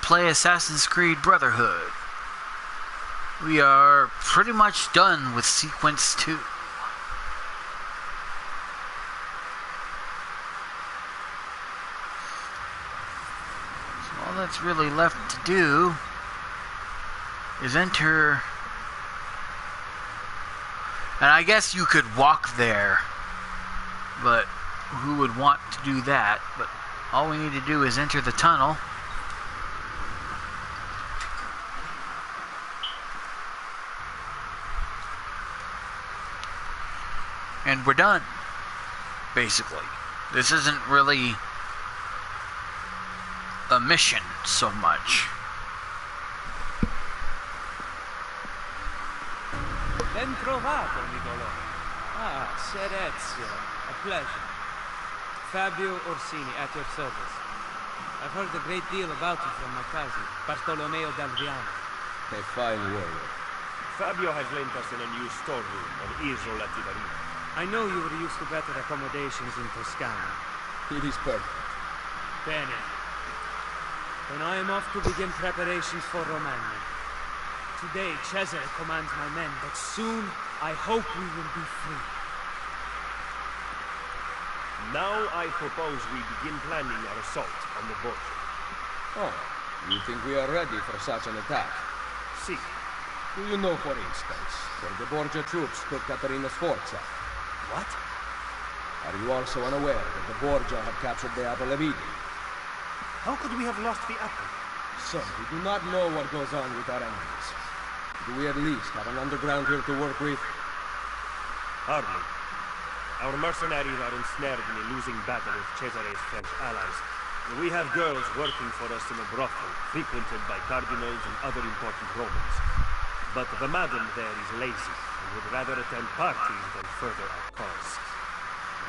play Assassin's Creed Brotherhood. We are pretty much done with Sequence 2. So all that's really left to do is enter... And I guess you could walk there, but who would want to do that? But all we need to do is enter the tunnel. And we're done, basically. This isn't really a mission so much. Ben trovato, Nicolò. Ah, Serezio. A pleasure. Fabio Orsini, at your service. I've heard a great deal about you from my cousin, Bartolomeo d'Alviano. A fine warrior. Fabio has lent us in a new storeroom on Isola Tiberina. I know you were used to better accommodations in Toscana. It is perfect. Bene. Then I am off to begin preparations for Romagna. Today, Cesare commands my men, but soon I hope we will be free. Now I propose we begin planning our assault on the Borgia. Oh, you think we are ready for such an attack? See. Do you know, for instance, where the Borgia troops took Caterina Sforza? What? Are you also unaware that the Borgia have captured the Apple of Eden? How could we have lost the apple? So, we do not know what goes on with our enemies. Do we at least have an underground here to work with? Hardly. Our mercenaries are ensnared in a losing battle with Cesare's French allies. We have girls working for us in a brothel, frequented by cardinals and other important Romans. But the madam there is lazy, and would rather attend parties than further our cause.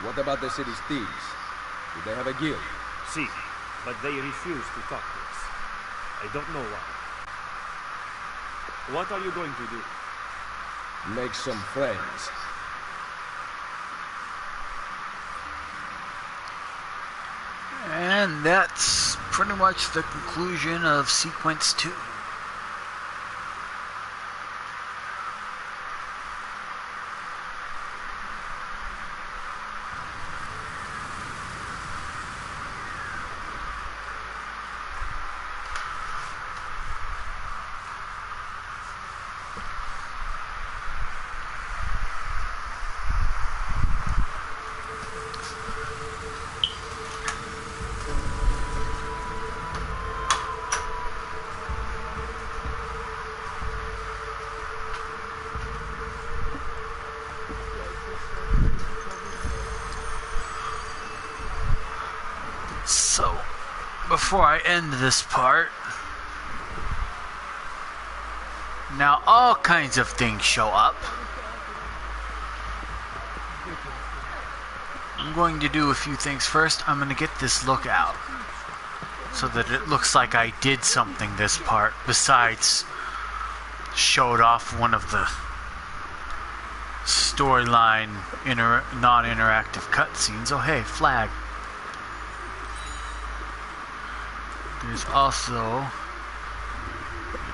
What about the city's thieves? Do they have a guild? See, but they refuse to talk to us. I don't know why. What are you going to do? Make some friends. And that's pretty much the conclusion of Sequence 2. So, before I end this part, now all kinds of things show up. I'm going to do a few things first. I'm going to get this lookout so that it looks like I did something this part besides showed off one of the storyline non-interactive cutscenes. Oh hey, flag. There's also a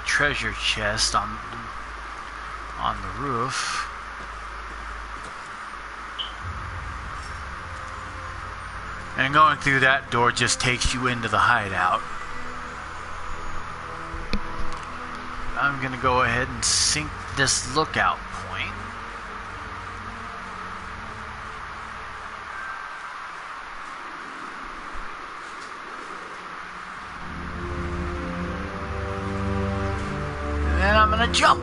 treasure chest on the roof. And going through that door just takes you into the hideout. I'm gonna go ahead and sink this lookout point. And I'm gonna jump.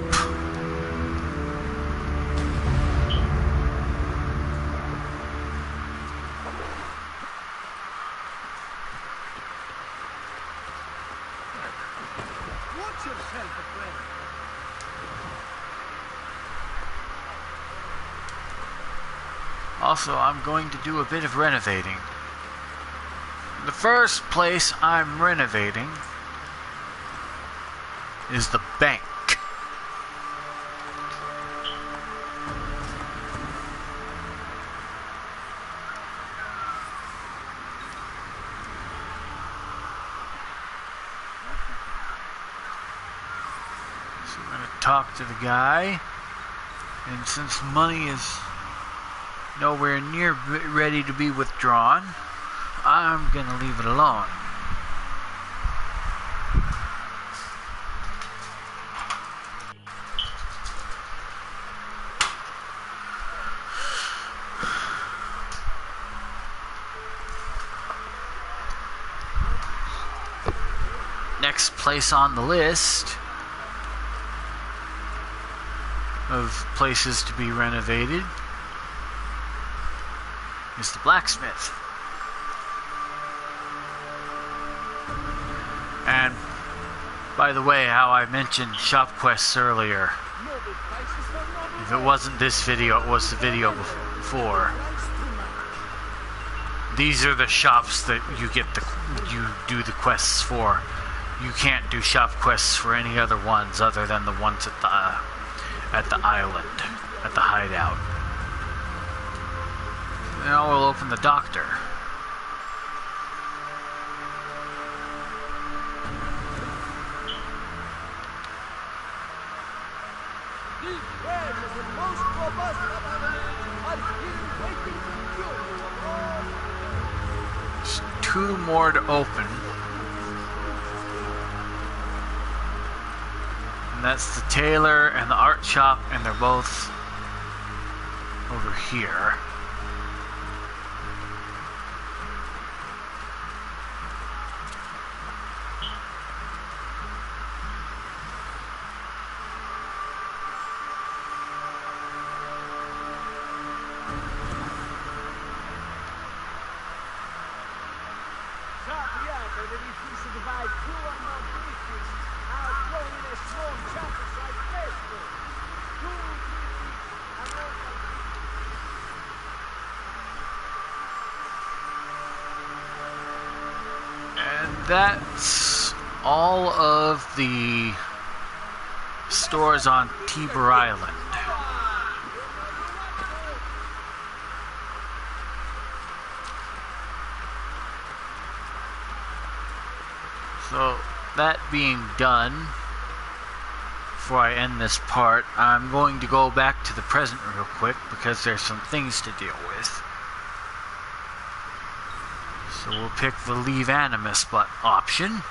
Watch yourself, friend. Also, I'm going to do a bit of renovating. The first place I'm renovating is the bank. we're going to talk to the guy. And since money is nowhere near ready to be withdrawn, I'm going to leave it alone. Next place on the list of places to be renovated is the blacksmith. And by the way, how I mentioned shop quests earlier, if it wasn't this video, it was the video before. These are the shops that you do the quests for. You can't do shop quests for any other ones other than the ones at the island, at the hideout. Now we'll open the doctor. These prayers are the most robust are here waiting to cure you of all. There's 2 more to open. And that's the tailor and the art shop, and they're both over here. That's all of the stores on Tiber Island. So, that being done, before I end this part, I'm going to go back to the present real quick because there's some things to deal with. So we'll pick the leave animus option.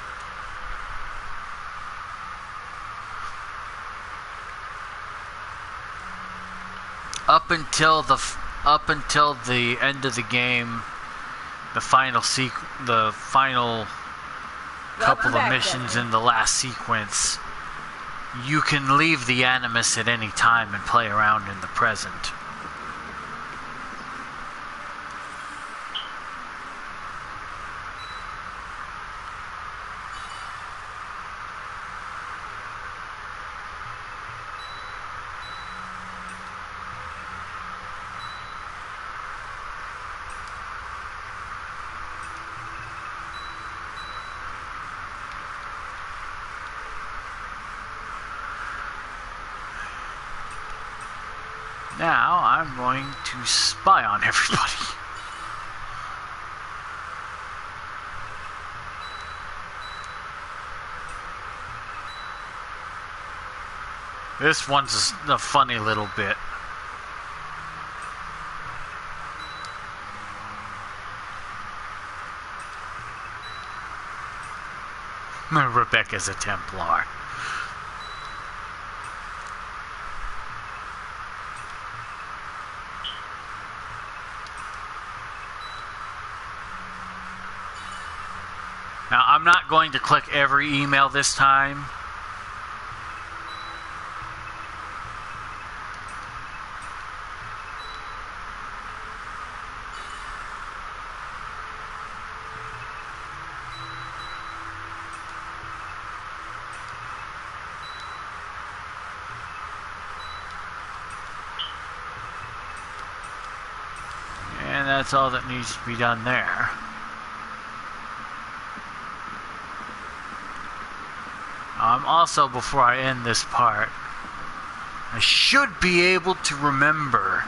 Up until the end of the game, the final couple of missions in the last sequence, you can leave the animus at any time and play around in the present. Now I'm going to spy on everybody. This one's a funny little bit. Rebecca's a Templar. Now, I'm not going to click every email this time. And that's all that needs to be done there. Also, before I end this part, I should be able to remember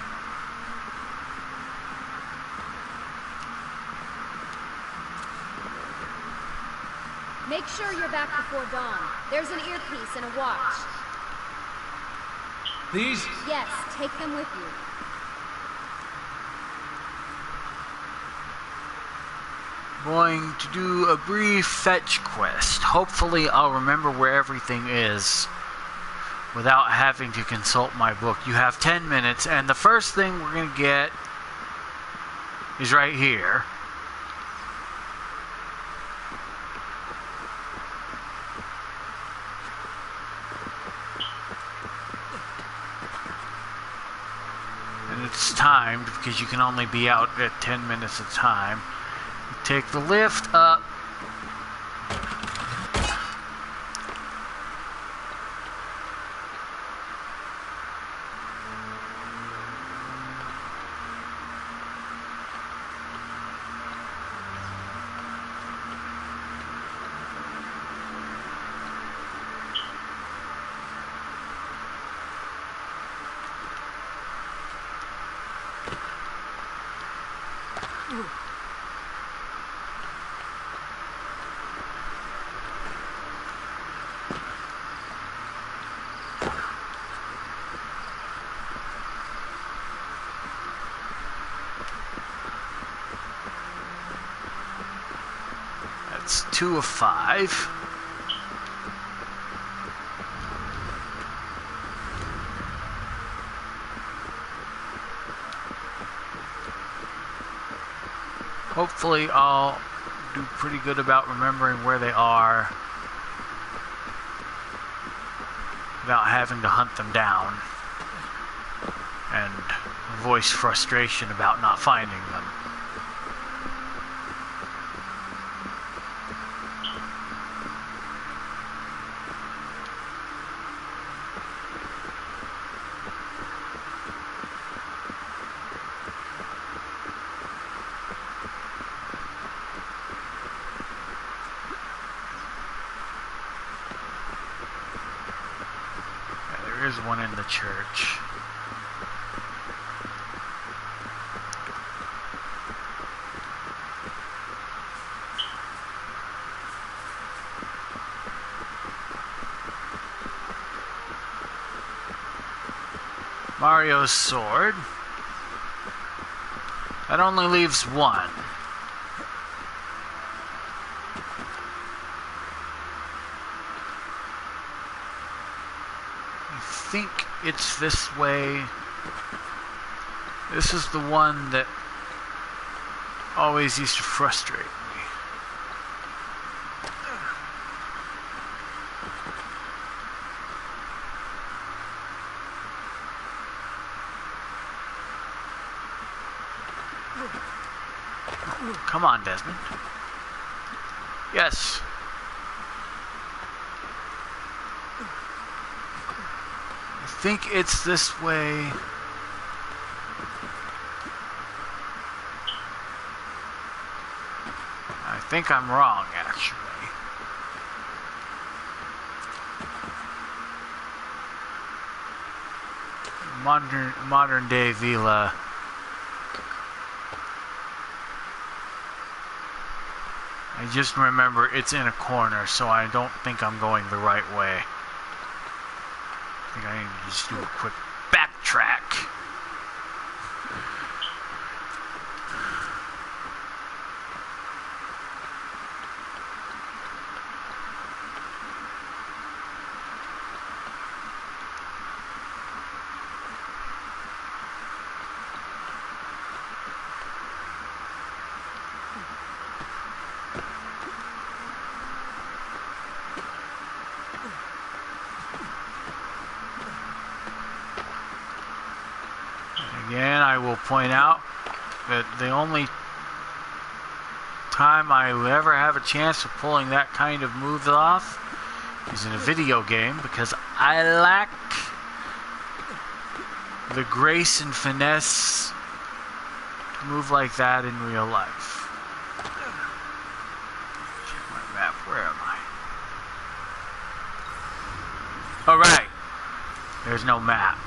Make sure you're back before dawn. There's an earpiece and a watch. These? Yes, take them with you. Going to do a brief fetch quest. Hopefully I'll remember where everything is without having to consult my book. You have 10 minutes, and the first thing we're going to get is right here. And it's timed because you can only be out at 10 minutes at a time. You take the lift up. That's 2 of 5. Hopefully I'll do pretty good about remembering where they are without having to hunt them down and voice frustration about not finding them. There's one in the church. Mario's sword. That only leaves one. I think it's this way. This is the one that always used to frustrate me. Come on, Desmond. Yes. I think it's this way. I think I'm wrong, actually. Modern day Villa. I just remember it's in a corner, so I don't think I'm going the right way. I think I need to just do a quick backtrack. Again, I will point out that the only time I ever have a chance of pulling that kind of move off is in a video game, because I lack the grace and finesse to move like that in real life. Check my map. Where am I? Alright. There's no map.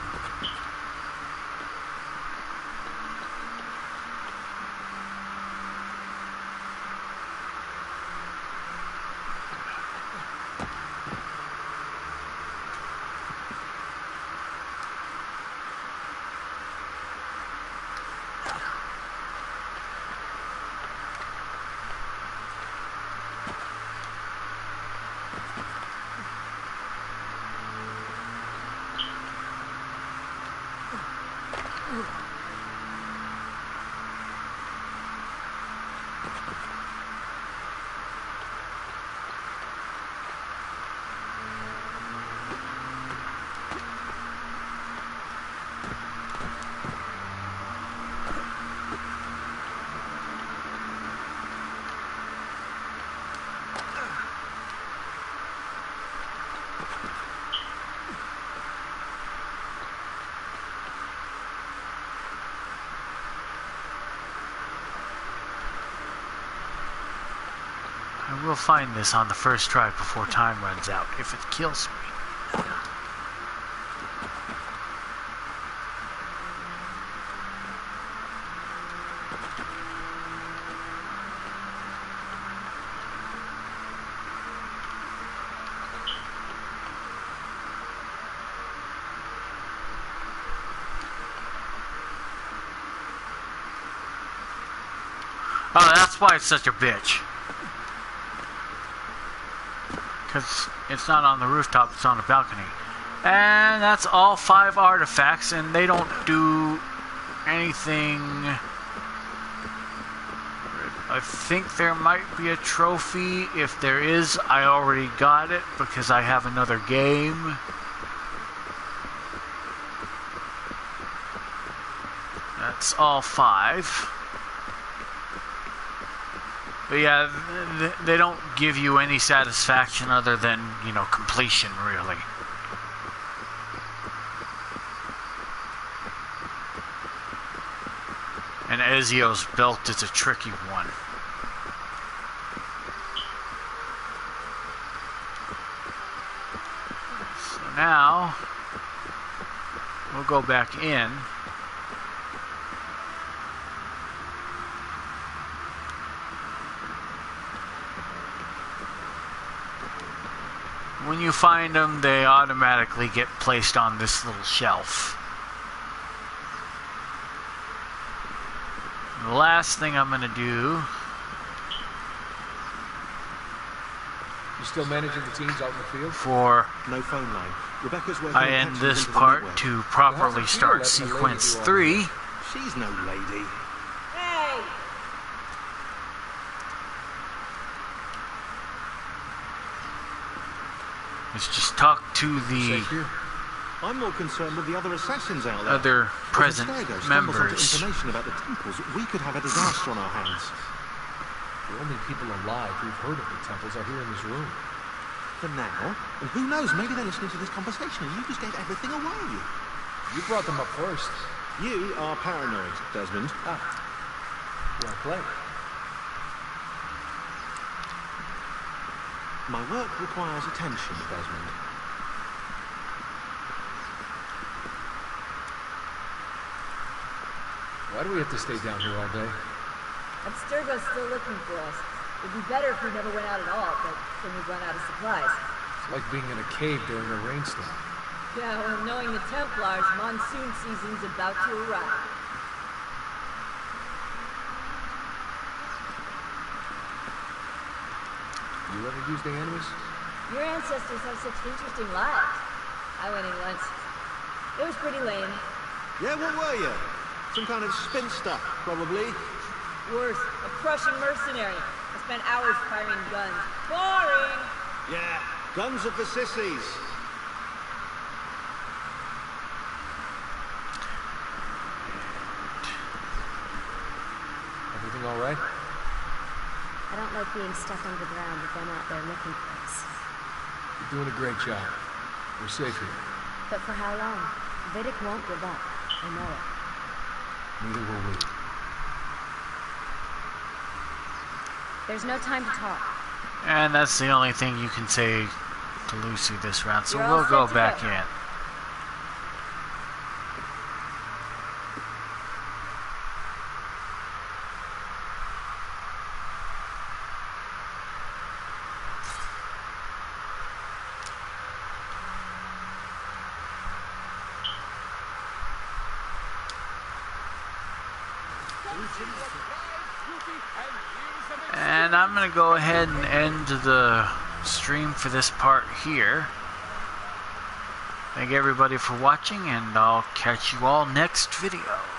I will find this on the first try before time runs out, if it kills me. Oh, that's why it's such a bitch. Because it's not on the rooftop, it's on the balcony. And that's all 5 artifacts, and they don't do anything. I think there might be a trophy. If there is, I already got it because I have another game. That's all 5. But yeah, they don't give you any satisfaction other than, you know, completion, really. And Ezio's belt is a tricky one. So now, we'll go back in. When you find them, they automatically get placed on this little shelf. The last thing I'm going to do... You still managing the teams out in the field? For no phone line. Rebecca's working I end this part to properly start sequence 3. She's no lady. Hey! Let's just talk to the I'm more concerned with the other assassins out there. other present members. Information about the temples, we could have a disaster on our hands. The only people alive who've heard of the temples are here in this room. For now. And who knows, maybe they're listening to this conversation and you just gave everything away. You brought them up first. You are paranoid, Desmond. Ah. Well played. My work requires attention, Desmond. Why do we have to stay down here all day? Abstergo's still looking for us. It'd be better if we never went out at all, but then we'd run out of supplies. It's like being in a cave during a rainstorm. Yeah, well, knowing the Templars, monsoon season's about to arrive. You ever use the animus? Your ancestors have such interesting lives. I went in once. It was pretty lame. Yeah, what were you? Some kind of spinster, probably. Worse, a Prussian mercenary. I spent hours firing guns. Boring! Yeah, guns of the sissies. Everything all right? I don't like being stuck underground with them out there looking for us. You're doing a great job. We're safe here. But for how long? Vidic won't give up. I know it. Neither will we. There's no time to talk. And that's the only thing you can say to Lucy this round, so You're all we'll go set to back go. in. And I'm going to go ahead and end the stream for this part here. Thank everybody for watching, and I'll catch you all next video.